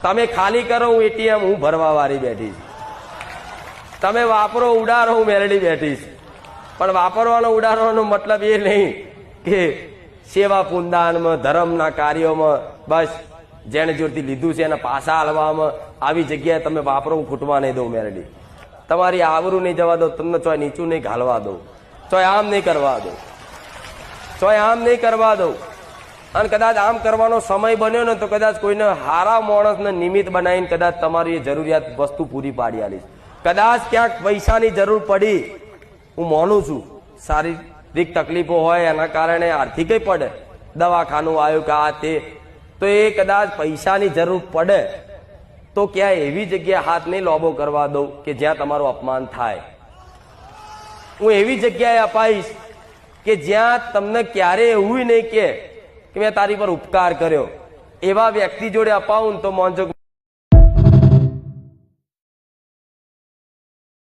તમે ખાલી કરો હું એટીએમ હું ભરવા વાળી બેઠી છું, તમે વાપરો ઉડાડો હું મેલડી બેઠી છું. પણ વાપરવાનો ઉડાડવાનો મતલબ એ નહીં કે સેવા પુનદાનમાં ધર્મના કાર્યોમાં બસ જેને જોરથી લીધું છે એના પાછા હાલવામાં આવી જગ્યાએ તમે વાપરો હું ખૂટવા નહીં દઉં મેલડી. તમારી આવરું નહીં જવા દો, તમને ચોય નીચું નહીં ઘાલવા દઉં, ચોય આમ નહીં કરવા દઉં, ચોય આમ નહીં કરવા દઉં. અને કદાચ આમ કરવાનો સમય બન્યો ને તો કદાચ કોઈને હારા માણસને નિમિત્ત બનાવીને કદાચ તમારી એ જરૂરિયાત વસ્તુ પૂરી પાડી આલીશ. કદાચ ક્યાંક પૈસાની જરૂર પડી, હું માનું છું શારીરિક તકલીફો હોય એના કારણે આર્થિક પડે, દવાખાનું આવ્યું કે આ તે, તો એ કદાચ પૈસાની જરૂર પડે તો ક્યાંય એવી જગ્યાએ હાથ નહીં લોબો કરવા દઉં કે જ્યાં તમારું અપમાન થાય. હું એવી જગ્યાએ અપાઈશ કે જ્યાં તમને ક્યારે એવું નહીં કે મેં તારી પર ઉપકાર કર્યો. એવા વ્યક્તિ જોડે અપાવું તો મોંજો